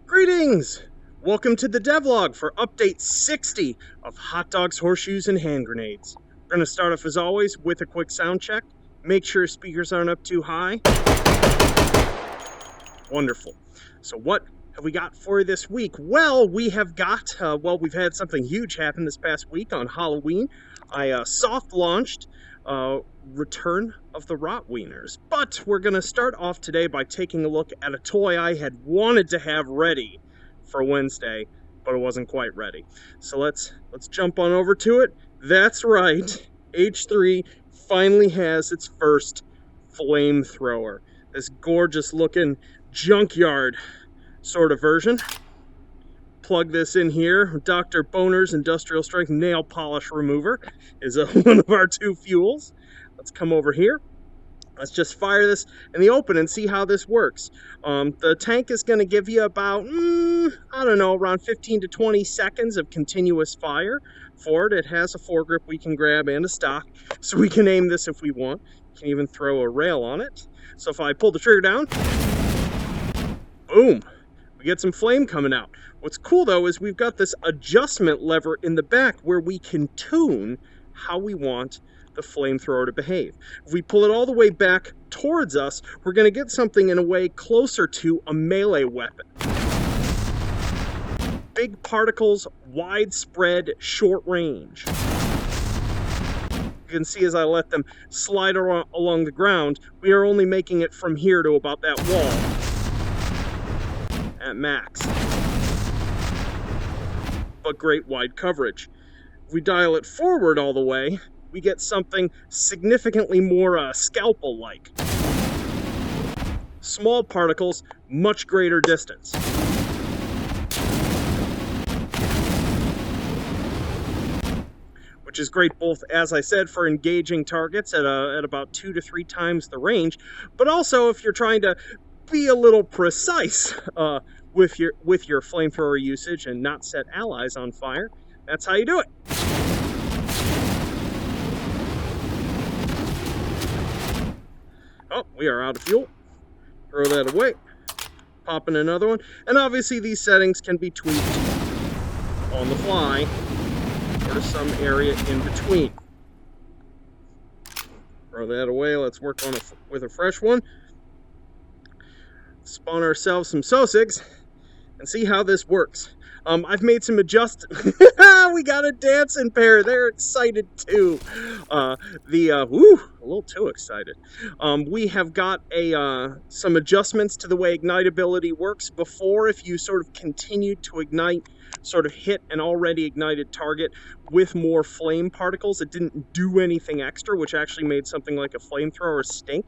Greetings! Welcome to the devlog for update 60 of hot dogs, horseshoes, and hand grenades. We're going to start off as always with a quick sound check. Make sure speakers aren't up too high. Wonderful. So what have we got for you this week? Well, we have got, we've had something huge happen this past week on Halloween. I soft launched Return of the Rot Wieners. But we're going to start off today by taking a look at a toy I had wanted to have ready for Wednesday, but it wasn't quite ready. So let's jump on over to it. That's right, H3 finally has its first flamethrower. This gorgeous looking junkyard sort of version. Plug this in here. Dr. Boner's industrial strength nail polish remover is one of our two fuels. Let's come over here. Let's just fire this in the open and see how this works. The tank is going to give you about, I don't know, around 15 to 20 seconds of continuous fire for it. It has a foregrip we can grab and a stock, so we can aim this if we want. You can even throw a rail on it. So if I pull the trigger down, boom, we get some flame coming out. What's cool though is we've got this adjustment lever in the back where we can tune how we want the flamethrower to behave. If we pull it all the way back towards us, we're going to get something in a way closer to a melee weapon. Big particles, widespread, short range. You can see as I let them slide along the ground, we are only making it from here to about that wall at max. But great wide coverage. If we dial it forward all the way, we get something significantly more scalpel-like. Small particles, much greater distance. Which is great both, as I said, for engaging targets at about 2 to 3 times the range, but also if you're trying to be a little precise with your flamethrower usage and not set allies on fire, that's how you do it. Oh, we are out of fuel. Throw that away. Pop in another one. And obviously these settings can be tweaked on the fly or to some area in between. Throw that away. Let's work on with a fresh one. Spawn ourselves some Sosigs and see how this works. I've made some adjustments. We got a dancing pair. They're excited too. A little too excited. We have got some adjustments to the way ignitability works. Before, if you sort of continued to ignite, sort of hit an already ignited target with more flame particles, it didn't do anything extra, which actually made something like a flamethrower stink.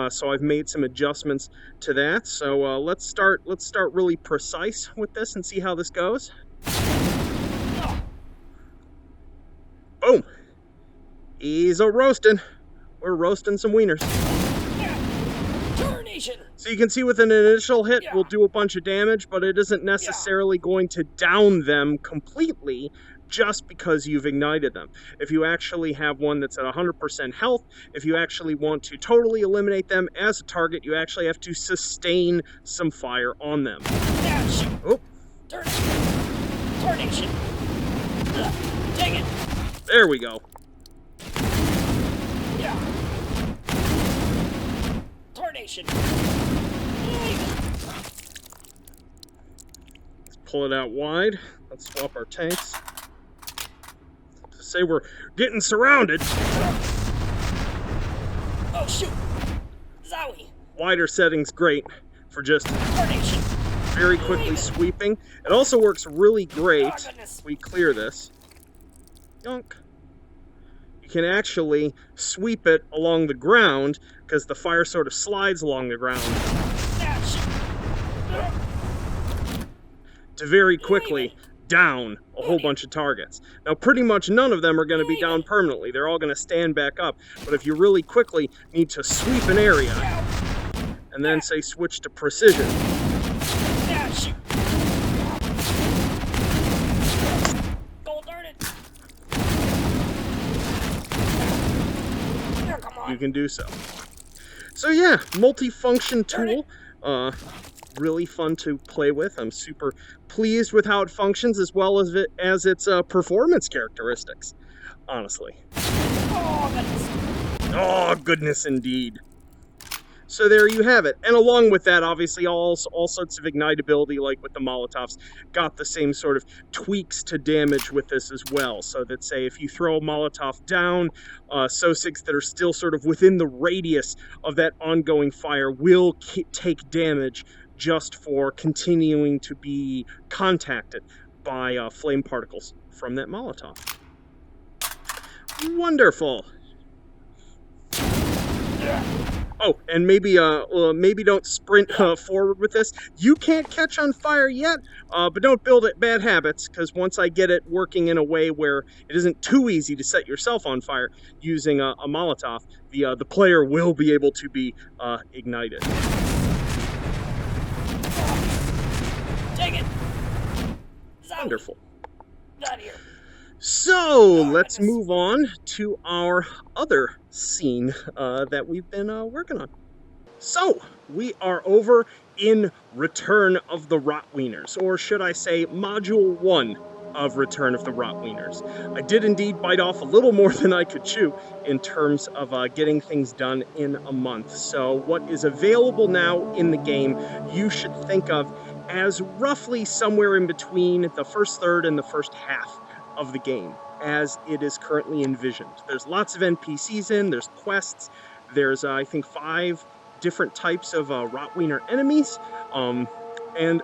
So I've made some adjustments to that. So let's start really precise with this and see how this goes. Boom! He's a roasting. We're roasting some wieners. So you can see with an initial hit, we'll do a bunch of damage, but it isn't necessarily going to down them completely just because you've ignited them. If you actually have one that's at 100% health, if you actually want to totally eliminate them as a target, you actually have to sustain some fire on them. Oh. Tornation. Dang it. There we go. Yeah. Tornation. Let's pull it out wide. Let's swap our tanks. To say we're getting surrounded. Oh shoot. Zowie. Wider settings great for just Tornation. very quickly sweeping. It also works really great. Oh, goodness. We clear this. Yonk. You can actually sweep it along the ground because the fire sort of slides along the ground to very quickly down a whole bunch of targets. Now pretty much none of them are going to be down permanently. They're all going to stand back up. But if you really quickly need to sweep an area and then say switch to precision, you can do so. So yeah, multi-function tool. really fun to play with. I'm super pleased with how it functions as well as its performance characteristics, honestly. Oh, goodness. Oh, goodness indeed. So there you have it. And along with that, obviously, all sorts of ignitability, like with the Molotovs, got the same sort of tweaks to damage with this as well. So that, say, if you throw a Molotov down, SOSIGs that are still sort of within the radius of that ongoing fire will take damage just for continuing to be contacted by flame particles from that Molotov. Wonderful. Oh, and maybe don't sprint forward with this. You can't catch on fire yet, but don't build it bad habits, because once I get it working in a way where it isn't too easy to set yourself on fire using a Molotov, the player will be able to be ignited. Take it. Wonderful. Out here. So let's move on to our other scene that we've been working on. So we are over in Return of the Rot Wieners, or should I say Module 1 of Return of the Rot Wieners. I did indeed bite off a little more than I could chew in terms of getting things done in a month. So what is available now in the game, you should think of as roughly somewhere in between the first third and the first half of the game, as it is currently envisioned. There's lots of NPCs there's quests, there's I think 5 different types of Rot Wiener enemies, and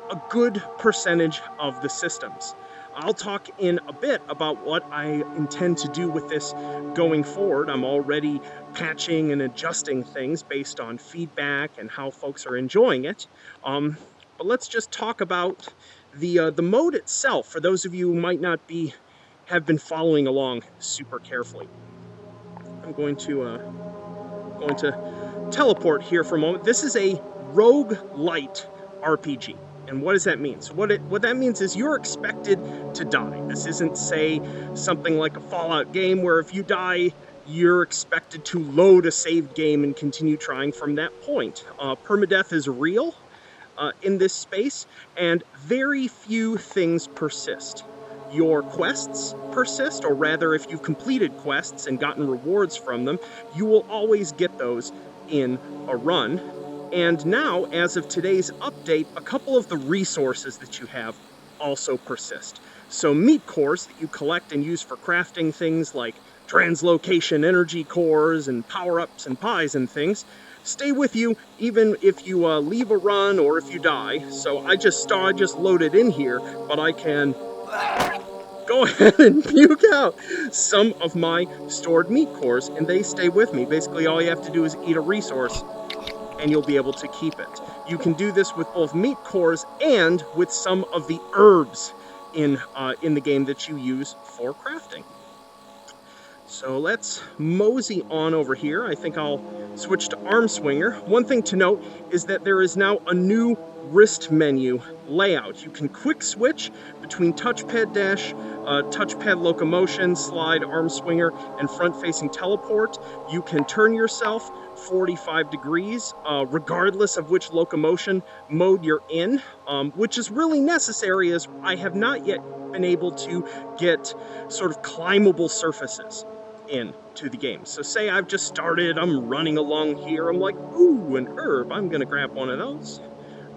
a good percentage of the systems. I'll talk in a bit about what I intend to do with this going forward. I'm already patching and adjusting things based on feedback and how folks are enjoying it. But let's just talk about the mode itself, for those of you who might not have been following along super carefully. I'm going to teleport here for a moment. This is a roguelite RPG. And what does that mean? So what that means is you're expected to die. This isn't, say, something like a Fallout game where if you die, you're expected to load a saved game and continue trying from that point. Permadeath is real in this space, and very few things persist. Your quests persist, or rather, if you've completed quests and gotten rewards from them, you will always get those in a run. And now, as of today's update, a couple of the resources that you have also persist. So meat cores that you collect and use for crafting things like translocation energy cores and power-ups and pies and things stay with you even if you leave a run or if you die. So I just loaded in here, but I can go ahead and puke out some of my stored meat cores, and they stay with me. Basically, all you have to do is eat a resource, and you'll be able to keep it. You can do this with both meat cores and with some of the herbs in the game that you use for crafting. So let's mosey on over here. I think I'll switch to arm swinger. One thing to note is that there is now a new wrist menu layout. You can quick switch between touchpad dash, touchpad locomotion, slide, arm swinger, and front-facing teleport. You can turn yourself 45 degrees, regardless of which locomotion mode you're in, which is really necessary, as I have not yet been able to get sort of climbable surfaces into the game. So say I've just started, I'm running along here, I'm like, ooh, an herb, I'm gonna grab one of those.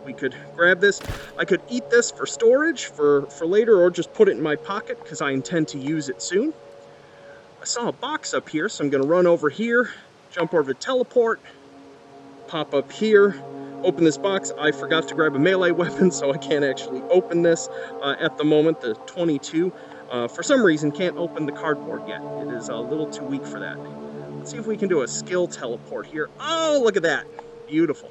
We could grab this. I could eat this for storage for later, or just put it in my pocket because I intend to use it soon. I saw a box up here, so I'm gonna run over here, jump over to teleport, pop up here, open this box. I forgot to grab a melee weapon, so I can't actually open this at the moment. The 22, for some reason, can't open the cardboard yet. It is a little too weak for that. Let's see if we can do a skill teleport here. Oh, look at that. Beautiful.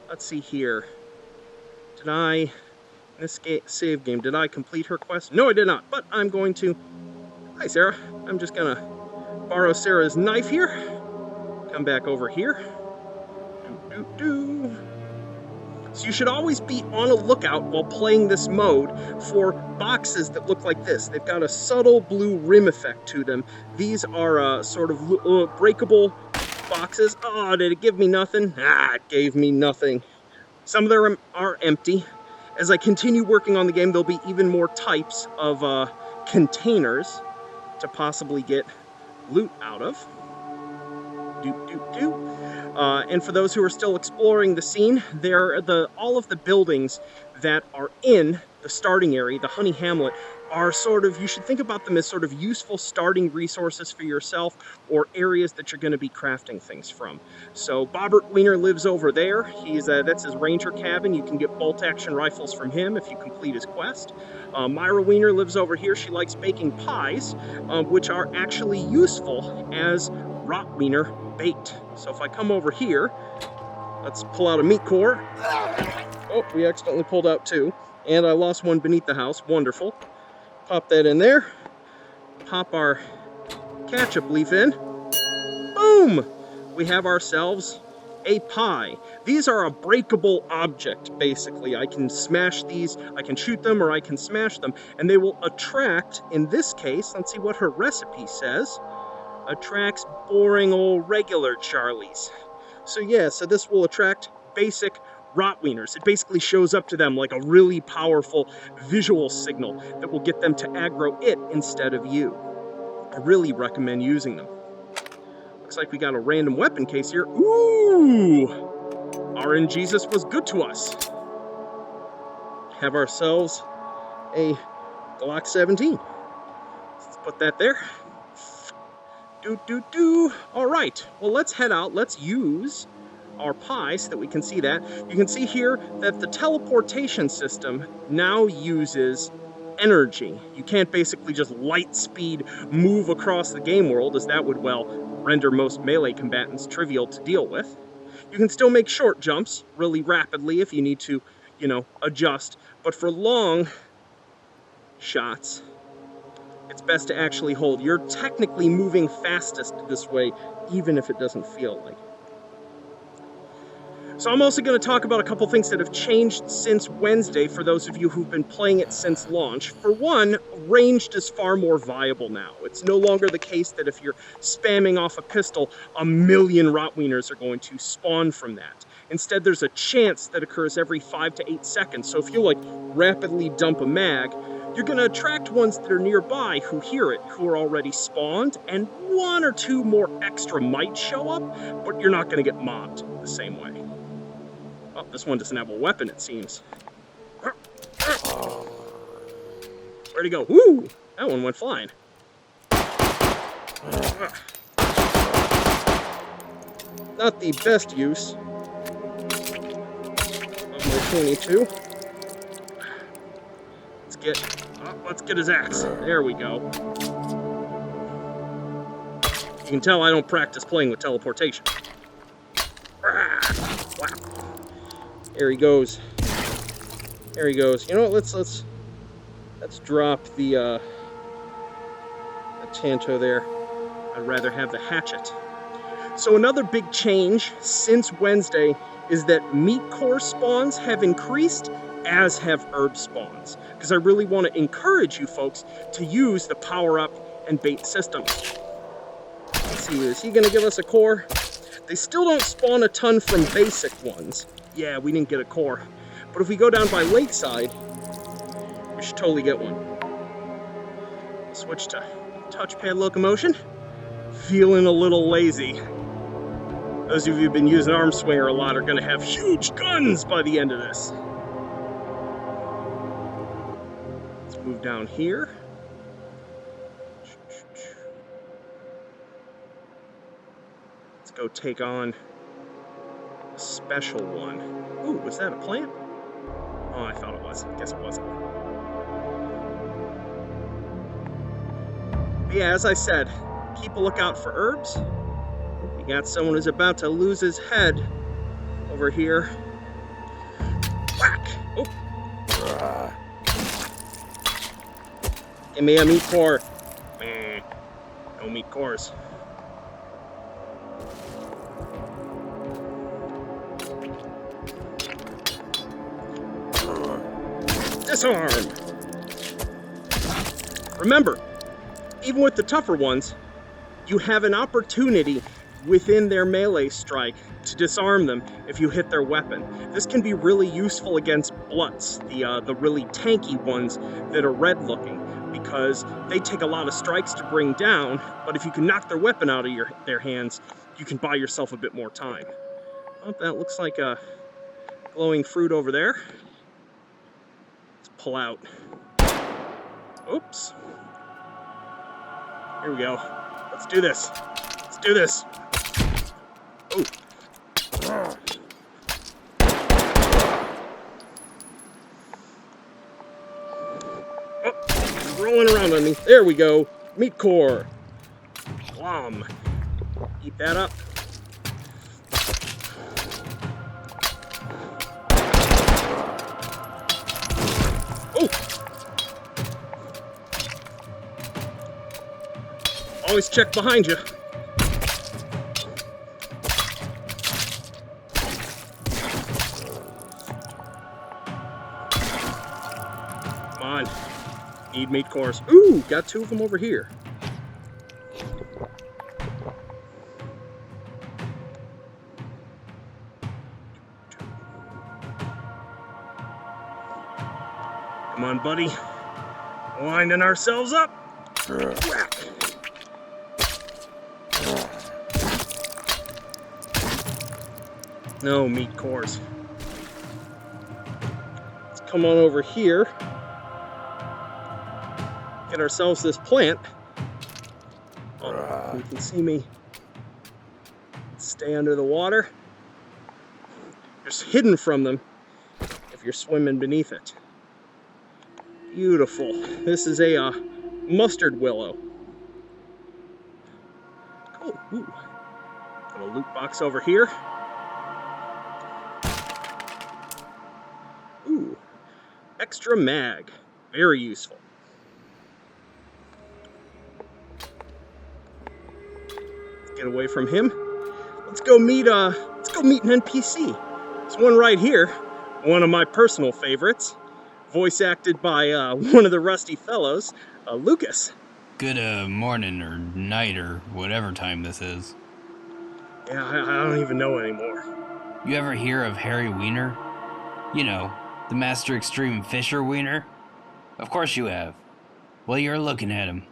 Let's see here. Did I, in this save game, did I complete her quest? No, I did not, but I'm going to... Hi, Sarah. I'm just gonna borrow Sarah's knife here. Come back over here. So you should always be on a lookout while playing this mode for boxes that look like this. They've got a subtle blue rim effect to them. These are sort of breakable boxes. Oh, did it give me nothing? Ah, it gave me nothing. Some of them are empty. As I continue working on the game, there'll be even more types of containers to possibly get loot out of. And for those who are still exploring the scene, all of the buildings that are in the starting area, the Honey Hamlet, are you should think about them as sort of useful starting resources for yourself, or areas that you're going to be crafting things from. So Bobbert Wiener lives over there. That's his ranger cabin. You can get bolt-action rifles from him if you complete his quest. Myra Wiener lives over here. She likes baking pies, which are actually useful as Rot Wiener bait. So if I come over here, let's pull out a meat core. Oh, we accidentally pulled out two. And I lost one beneath the house. Wonderful. Pop that in there. Pop our ketchup leaf in. Boom! We have ourselves a pie. These are a breakable object, basically. I can smash these, I can shoot them, or I can smash them, and they will attract, in this case, let's see what her recipe says, attracts boring old regular Charlies. So yeah, so this will attract basic Rot Wieners. It basically shows up to them like a really powerful visual signal that will get them to aggro it instead of you. I really recommend using them. Looks like we got a random weapon case here. Ooh! RNGesus was good to us. Have ourselves a Glock 17. Let's put that there. All right, well, let's head out. Let's use our pie so that we can see that. You can see here that the teleportation system now uses energy. You can't basically just light speed move across the game world, as that would, well, render most melee combatants trivial to deal with. You can still make short jumps really rapidly if you need to, adjust. But for long shots, it's best to actually hold. You're technically moving fastest this way, even if it doesn't feel like it. So I'm also going to talk about a couple things that have changed since Wednesday for those of you who've been playing it since launch. For one, ranged is far more viable now. It's no longer the case that if you're spamming off a pistol, a million Rot Wieners are going to spawn from that. Instead, there's a chance that occurs every 5 to 8 seconds. So if you rapidly dump a mag, you're going to attract ones that are nearby who hear it, who are already spawned, and 1 or 2 more extra might show up, but you're not going to get mobbed the same way. Oh, this one doesn't have a weapon, it seems. Where'd he go? Woo! That one went flying. Not the best use of my 22. Let's get his axe. There we go. You can tell I don't practice playing with teleportation. Wow. There he goes. There he goes. You know what? Let's drop the Tanto there. I'd rather have the hatchet. So another big change since Wednesday is that meat core spawns have increased, as have herb spawns. Because I really want to encourage you folks to use the power-up and bait systems. Let's see, is he going to give us a core? They still don't spawn a ton from basic ones. Yeah, we didn't get a core. But if we go down by Lakeside, we should totally get one. Switch to touchpad locomotion. Feeling a little lazy. Those of you who've been using Arm Swinger a lot are going to have huge guns by the end of this. Let's move down here. Let's go take on a special one. Ooh, was that a plant? Oh, I thought it was. Guess it wasn't. But yeah, as I said, keep a lookout for herbs. We got someone who's about to lose his head over here. Whack! Oh. Give me a meat core. No meat cores. Disarm! Remember, even with the tougher ones, you have an opportunity within their melee strike to disarm them if you hit their weapon. This can be really useful against blutz, the really tanky ones that are red looking, because they take a lot of strikes to bring down, but if you can knock their weapon out of their hands, you can buy yourself a bit more time. Oh, that looks like a glowing fruit over there. Let's pull out. Oops. Here we go. Let's do this. Let's do this. Oh. Oh, rolling around on me. There we go. Meat core. Plum. Eat that up. Oh. Always check behind you. Come on. Need meat cores. Ooh, got 2 of them over here. Come on, buddy. Winding ourselves up. Whack. No meat cores. Let's come on over here. Get ourselves this plant. Oh, you can see me stay under the water. Just hidden from them if you're swimming beneath it. Beautiful. This is a mustard willow. Cool. Ooh. Got a loot box over here. Ooh. Extra mag. Very useful. Let's get away from him. Let's go meet an NPC. There's one right here. One of my personal favorites. Voice acted by one of the Rusty Fellows, Lucas. Good morning or night or whatever time this is. Yeah, I don't even know anymore. You ever hear of Harry Wiener? You know, the Master Extreme Fisher Wiener? Of course you have. Well, you're looking at him.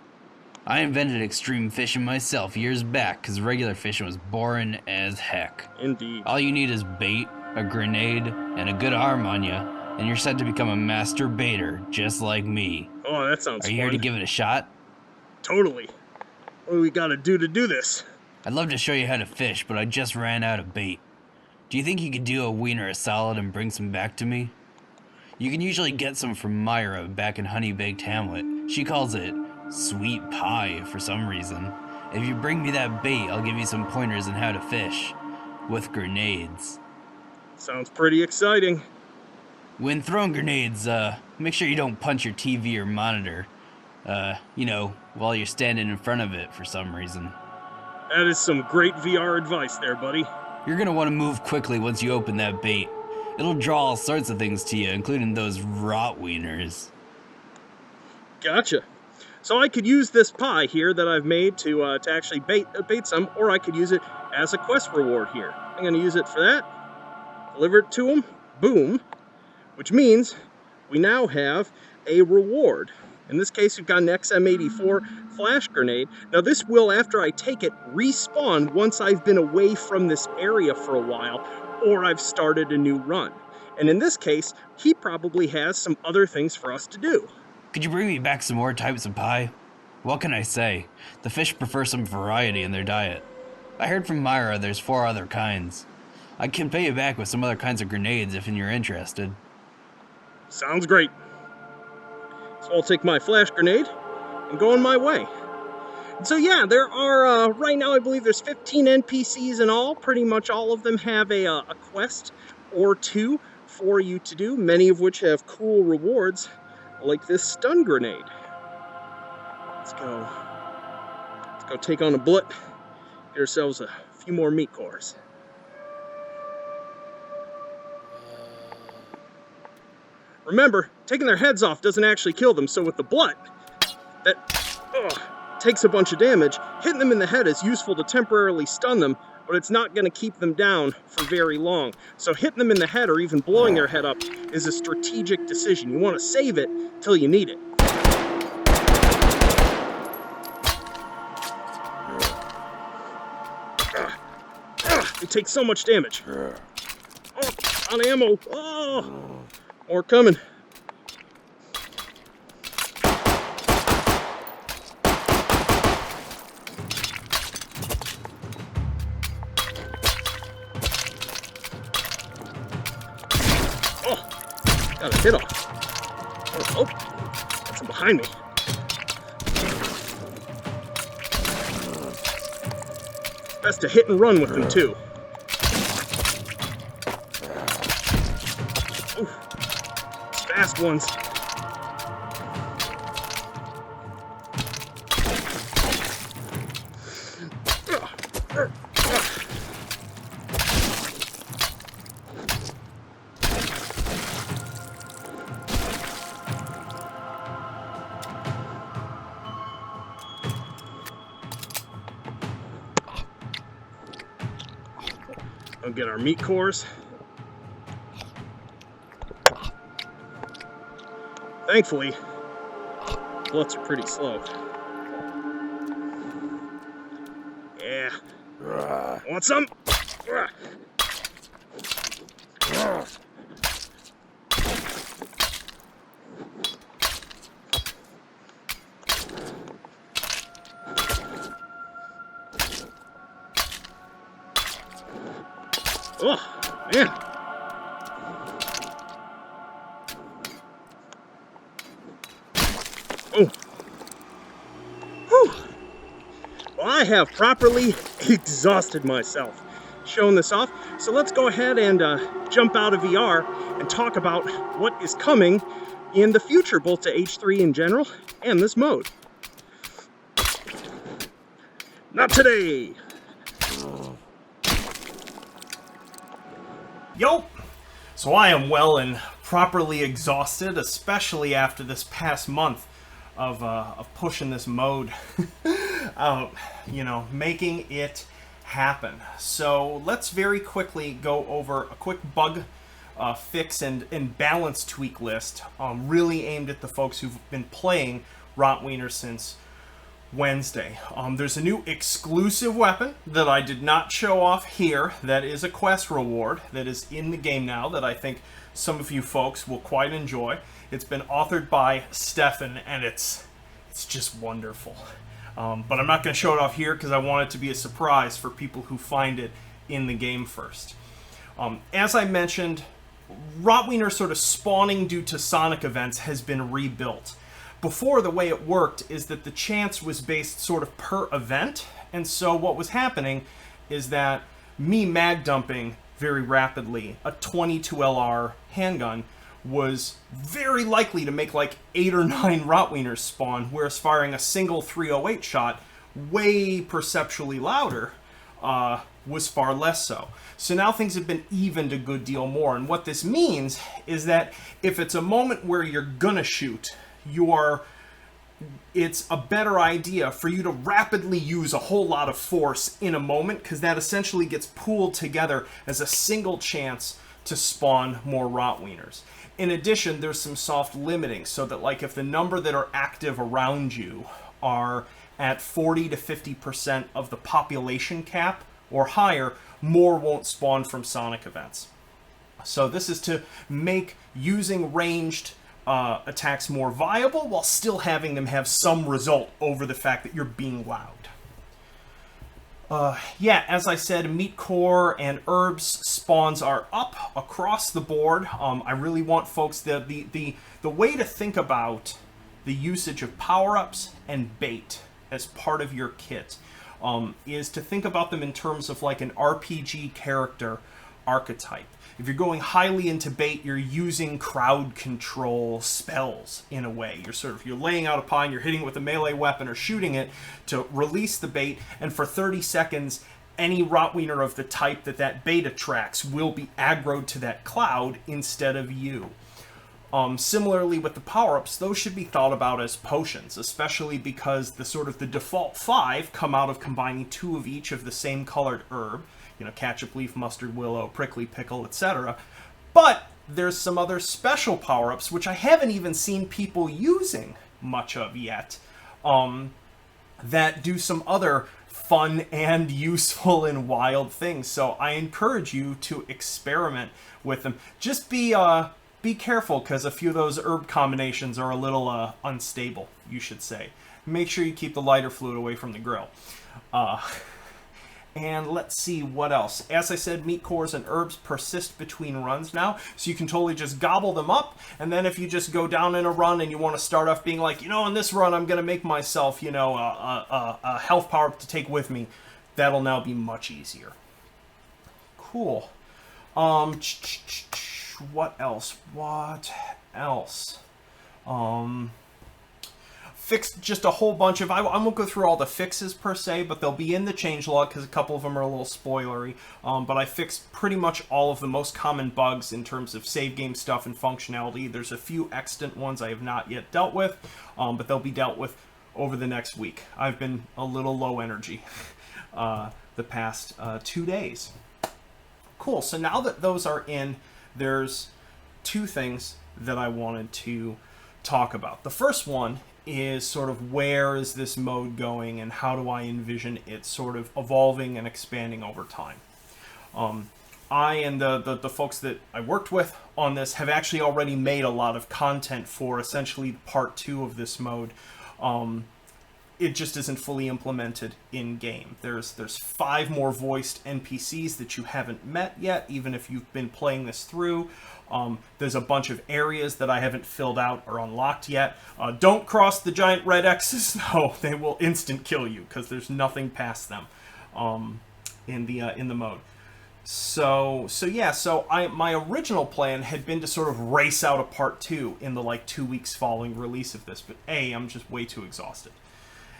I invented extreme fishing myself years back because regular fishing was boring as heck. Indeed. All you need is bait, a grenade, and a good arm on you, and you're set to become a master baiter, just like me. Oh, that sounds fun. Are you here to give it a shot? Totally. What do we gotta do to do this? I'd love to show you how to fish, but I just ran out of bait. Do you think you could do a wiener a solid and bring some back to me? You can usually get some from Myra back in Honey Baked Hamlet. She calls it sweet pie for some reason. If you bring me that bait, I'll give you some pointers on how to fish. With grenades. Sounds pretty exciting. When throwing grenades, make sure you don't punch your TV or monitor. While you're standing in front of it for some reason. That is some great VR advice there, buddy. You're gonna want to move quickly once you open that bait. It'll draw all sorts of things to you, including those Rot Wieners. Gotcha. So I could use this pie here that I've made to actually bait some, or I could use it as a quest reward here. I'm going to use it for that. Deliver it to him. Boom. Which means we now have a reward. In this case, we've got an XM84 flash grenade. Now this will, after I take it, respawn once I've been away from this area for a while, or I've started a new run. And in this case, he probably has some other things for us to do. Could you bring me back some more types of pie? What can I say? The fish prefer some variety in their diet. I heard from Myra there's 4 other kinds. I can pay you back with some other kinds of grenades if you're interested. Sounds great. So I'll take my flash grenade and go on my way. So yeah, there are, right now I believe there's 15 NPCs in all. Pretty much all of them have a quest or 2 for you to do, many of which have cool rewards, like this stun grenade. Let's go take on a blut, get ourselves a few more meat cores. Remember, taking their heads off doesn't actually kill them, so with the blut, takes a bunch of damage. Hitting them in the head is useful to temporarily stun them, but it's not going to keep them down for very long. So hitting them in the head or even blowing their head up is a strategic decision. You want to save it till you need it. They take so much damage. Oh, on ammo. Oh, more coming. Oh, got a hit off. Oh, that's him behind me. Best to hit and run with them too. Ooh, fast ones. I'll get our meat cores. Thankfully, bullets are pretty slow. Yeah. Want some? Oh, man. Oh. Whew. Well, I have properly exhausted myself showing this off. So let's go ahead and jump out of VR and talk about what is coming in the future, both to H3 in general and this mode. Not today. Yo! So I am well and properly exhausted, especially after this past month of pushing this mode out, you know, making it happen. So let's very quickly go over a quick bug fix and balance tweak list, really aimed at the folks who've been playing Rot Wieners since Wednesday. There's a new exclusive weapon that I did not show off here that is a quest reward that is in the game now that I think some of you folks will quite enjoy. It's been authored by Stefan and it's just wonderful. But I'm not going to show it off here because I want it to be a surprise for people who find it in the game first. As I mentioned, Rot Wieners sort of spawning due to Sonic events has been rebuilt. Before, the way it worked is that the chance was based sort of per event, and so what was happening is that me mag dumping very rapidly a 22 LR handgun was very likely to make like 8 or 9 Rot Wieners spawn, whereas firing a single 308 shot, way perceptually louder, was far less so. So now things have been evened a good deal more, and what this means is that if it's a moment where you're gonna shoot, it's a better idea for you to rapidly use a whole lot of force in a moment, because that essentially gets pooled together as a single chance to spawn more Rot Wieners. In addition, there's some soft limiting, so that like if the number that are active around you are at 40 to 50% of the population cap or higher, more won't spawn from Sonic events. So this is to make using ranged attacks more viable while still having them have some result over the fact that you're being loud. Yeah, as I said, meat core and herbs spawns are up across the board. I really want folks the way to think about the usage of power-ups and bait as part of your kit is to think about them in terms of like an RPG character archetype. If you're going highly into bait, you're using crowd control spells in a way. You're laying out a pine, you're hitting it with a melee weapon or shooting it to release the bait, and for 30 seconds, any Rot Wiener of the type that bait attracts will be aggroed to that cloud instead of you. Similarly with the power-ups, those should be thought about as potions, especially because the sort of the default 5 come out of combining 2 of each of the same colored herb, you know, ketchup leaf, mustard willow, prickly pickle, etc. But there's some other special power-ups, which I haven't even seen people using much of yet, that do some other fun and useful and wild things. So I encourage you to experiment with them. Just be careful, because a few of those herb combinations are a little unstable, you should say. Make sure you keep the lighter fluid away from the grill. And let's see what else. As I said, meat cores and herbs persist between runs now, so you can totally just gobble them up, and then if you just go down in a run and you want to start off being like, you know, in this run I'm going to make myself, you know, a health power up to take with me, that'll now be much easier. Cool. What else? Fixed just a whole bunch of... I won't go through all the fixes per se, but they'll be in the changelog because a couple of them are a little spoilery. But I fixed pretty much all of the most common bugs in terms of save game stuff and functionality. There's a few extant ones I have not yet dealt with, but they'll be dealt with over the next week. I've been a little low energy the past 2 days. Cool, so now that those are in, there's 2 things that I wanted to talk about. The first one is sort of where is this mode going and how do I envision it sort of evolving and expanding over time. I and the folks that I worked with on this have actually already made a lot of content for essentially part 2 of this mode. It just isn't fully implemented in game. There's 5 more voiced NPCs that you haven't met yet, even if you've been playing this through. There's a bunch of areas that I haven't filled out or unlocked yet. Don't cross the giant red X's, though. They will instant kill you because there's nothing past them in the mode. So my original plan had been to sort of race out a part 2 in the like 2 weeks following release of this, but A, I'm just way too exhausted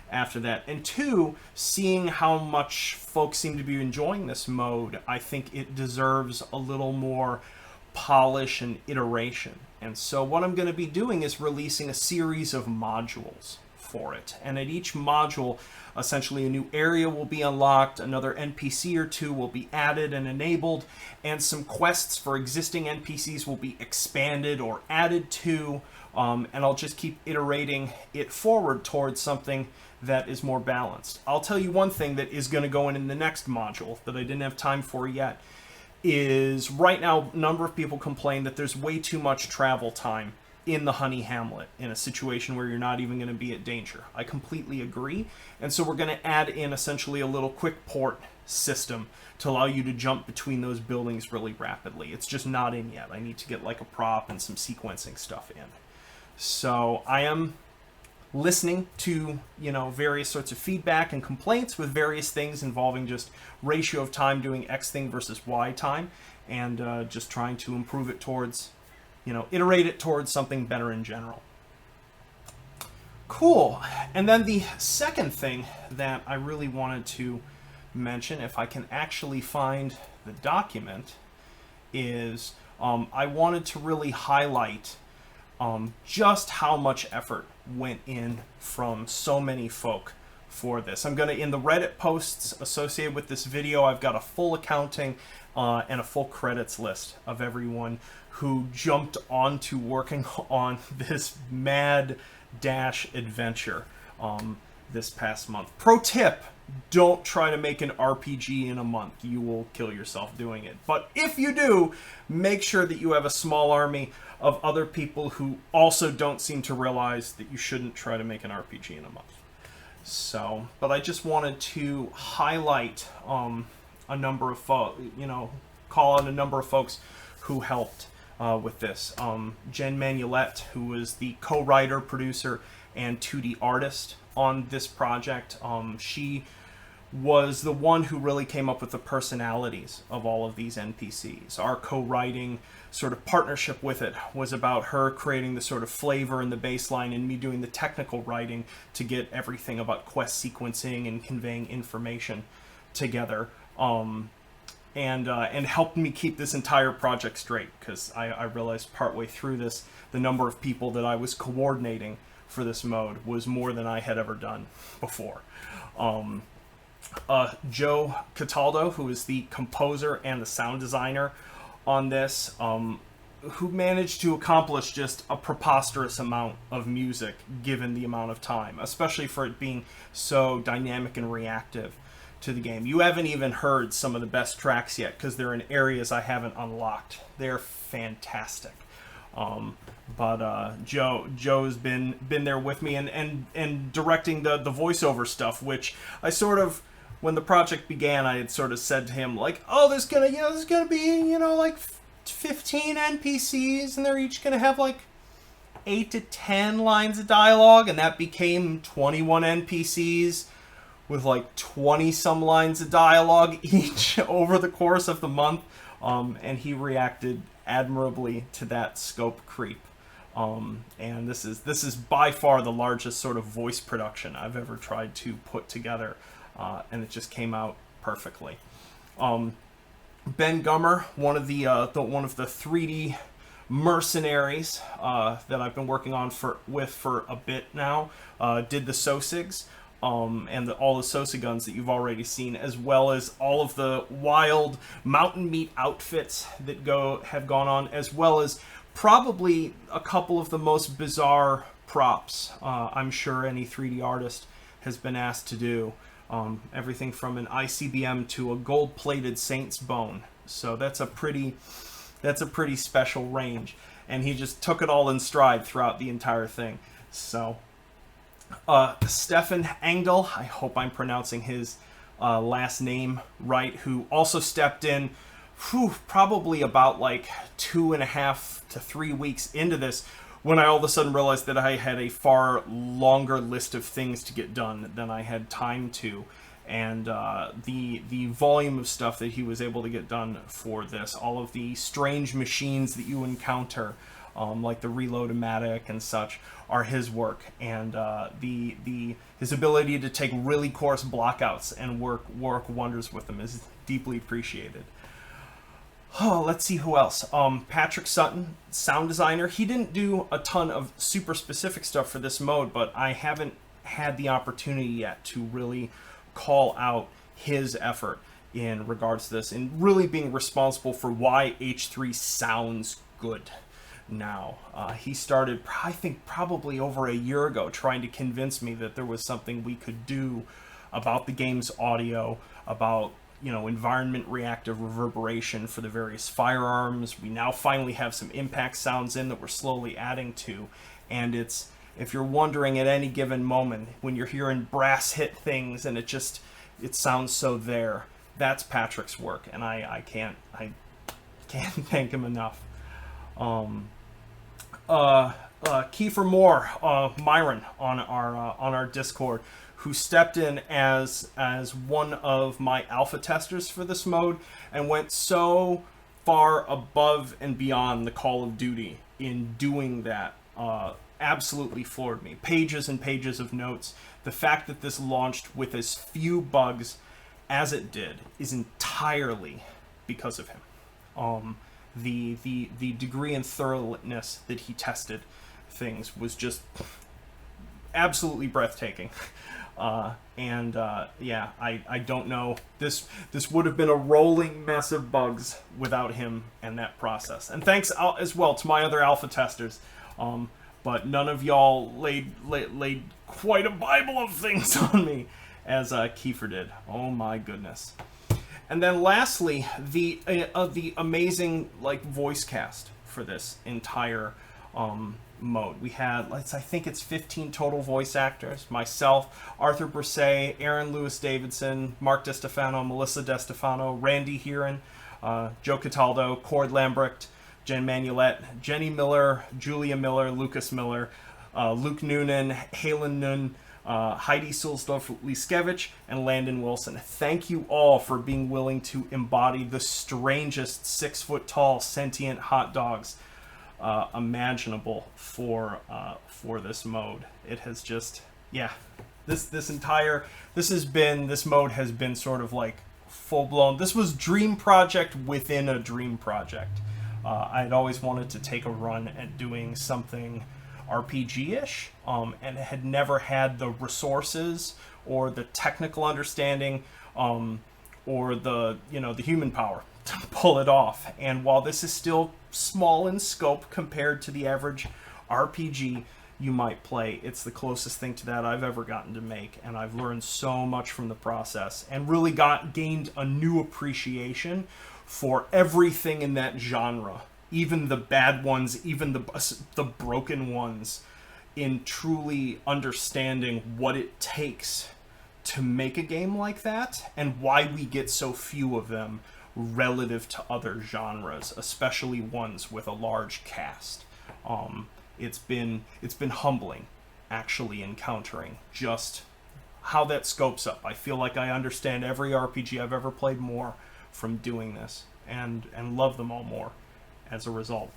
after that, and 2, seeing how much folks seem to be enjoying this mode, I think it deserves a little more polish and iteration. And so what I'm going to be doing is releasing a series of modules for it, and at each module essentially a new area will be unlocked, another NPC or 2 will be added and enabled, and some quests for existing NPCs will be expanded or added to, and I'll just keep iterating it forward towards something that is more balanced. I'll tell you one thing that is going to go in the next module that I didn't have time for yet, is right now a number of people complain that there's way too much travel time in the Honey Hamlet in a situation where you're not even going to be at danger. I completely agree, and so we're going to add in essentially a little quick port system to allow you to jump between those buildings really rapidly. It's just not in yet. I need to get like a prop and some sequencing stuff in. So I am listening to, you know, various sorts of feedback and complaints with various things involving just ratio of time doing X thing versus Y time, and just trying to improve it towards, you know, iterate it towards something better in general. Cool. And then the second thing that I really wanted to mention, if I can actually find the document, is I wanted to really highlight just how much effort went in from so many folk for this. I'm going to, in the Reddit posts associated with this video, I've got a full accounting and a full credits list of everyone who jumped onto working on this mad dash adventure this past month. Pro tip, don't try to make an RPG in a month. You will kill yourself doing it. But if you do, make sure that you have a small army of other people who also don't seem to realize that you shouldn't try to make an RPG in a month. So, but I just wanted to highlight a number of folks, you know, call out a number of folks who helped with this. Jen Manulette, who was the co-writer, producer, and 2D artist on this project. She was the one who really came up with the personalities of all of these NPCs. Our co-writing sort of partnership with it was about her creating the sort of flavor and the baseline, and me doing the technical writing to get everything about quest sequencing and conveying information together. and helped me keep this entire project straight, because I realized partway through this the number of people that I was coordinating for this mode was more than I had ever done before. Joe Cataldo, who is the composer and the sound designer on this, who managed to accomplish just a preposterous amount of music given the amount of time, especially for it being so dynamic and reactive to the game. You haven't even heard some of the best tracks yet because they're in areas I haven't unlocked. They're fantastic. But Joe's been there with me and directing the voiceover stuff, which I sort of, when the project began, I had sort of said to him, like, oh, there's gonna be, like 15 NPCs, and they're each gonna have like 8 to 10 lines of dialogue, and that became 21 NPCs with like 20 some lines of dialogue each over the course of the month. And he reacted admirably to that scope creep. And this is by far the largest sort of voice production I've ever tried to put together. And it just came out perfectly. Ben Gummer, one of the 3D mercenaries that I've been working on for a bit now, did the Sosigs, and all the Sosa guns that you've already seen, as well as all of the wild mountain meat outfits that have gone on, as well as probably a couple of the most bizarre props I'm sure any 3D artist has been asked to do. Everything from an ICBM to a gold-plated saint's bone. So that's a pretty special range, and he just took it all in stride throughout the entire thing. So Stefan Engdahl, I hope I'm pronouncing his last name right, who also stepped in probably about like 2.5 to 3 weeks into this, when I all of a sudden realized that I had a far longer list of things to get done than I had time to. And the volume of stuff that he was able to get done for this, all of the strange machines that you encounter, like the Reload-O-Matic and such, are his work. And his ability to take really coarse blockouts and work wonders with them is deeply appreciated. Oh, let's see who else. Patrick Sutton, sound designer. He didn't do a ton of super specific stuff for this mode, but I haven't had the opportunity yet to really call out his effort in regards to this, and really being responsible for why H3 sounds good now. He started, I think, probably over a year ago, trying to convince me that there was something we could do about the game's audio, about environment reactive reverberation for the various firearms. We now finally have some impact sounds in that we're slowly adding to, and it's, if you're wondering at any given moment when you're hearing brass hit things and it sounds so there, that's Patrick's work, and I can't thank him enough. Kiefer Moore, Myron on our Discord, who stepped in as one of my alpha testers for this mode and went so far above and beyond the Call of Duty in doing that. Absolutely floored me. Pages and pages of notes. The fact that this launched with as few bugs as it did is entirely because of him. The degree and thoroughness that he tested things was just absolutely breathtaking. Yeah, I don't know. This would have been a rolling mess of bugs without him and that process. And thanks as well to my other alpha testers. But none of y'all laid quite a Bible of things on me as Kiefer did. Oh my goodness. And then lastly, the amazing voice cast for this entire mode. We had, I think it's 15 total voice actors. Myself, Arthur Brisset, Aaron Lewis Davidson, Mark DeStefano, Melissa DeStefano, Randy Heron, Joe Cataldo, Cord Lambrecht, Jen Manulet, Jenny Miller, Julia Miller, Lucas Miller, Luke Noonan, Halen Nun, Heidi Sulsdorf-Liskevich, and Landon Wilson. Thank you all for being willing to embody the strangest 6-foot-tall sentient hot dogs imaginable for this mode. It has just, yeah, this mode has been sort of like full-blown. This was dream project within a dream project. I had always wanted to take a run at doing something RPG-ish, and had never had the resources or the technical understanding, or the human power to pull it off. And while this is still small in scope compared to the average RPG you might play, it's the closest thing to that I've ever gotten to make, and I've learned so much from the process and really gained a new appreciation for everything in that genre, even the bad ones, even the broken ones, in truly understanding what it takes to make a game like that and why we get so few of them relative to other genres, especially ones with a large cast. It's been humbling, actually, encountering just how that scopes up. I feel like I understand every RPG I've ever played more from doing this, and love them all more as a result.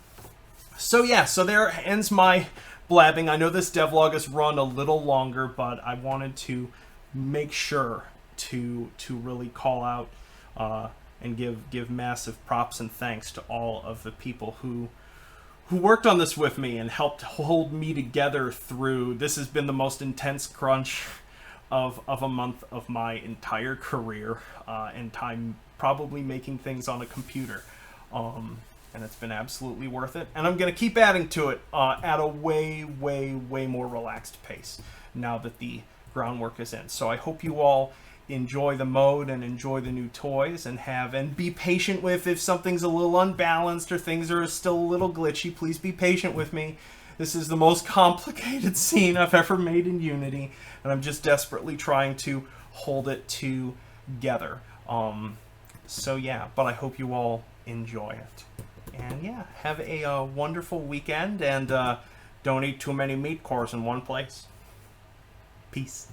So yeah, so there ends my blabbing. I know this devlog has run a little longer, but I wanted to make sure to really call out and give massive props and thanks to all of the people who worked on this with me and helped hold me together through. This has been the most intense crunch of a month of my entire career, and time probably making things on a computer. And it's been absolutely worth it. And I'm going to keep adding to it at a way, way, way more relaxed pace now that the groundwork is in. So I hope you all enjoy the mode and enjoy the new toys, and be patient with if something's a little unbalanced or things are still a little glitchy. Please be patient with me. This is the most complicated scene I've ever made in Unity, and I'm just desperately trying to hold it together. So yeah, but I hope you all enjoy it. And yeah, have a wonderful weekend, and don't eat too many meat cores in one place. Peace.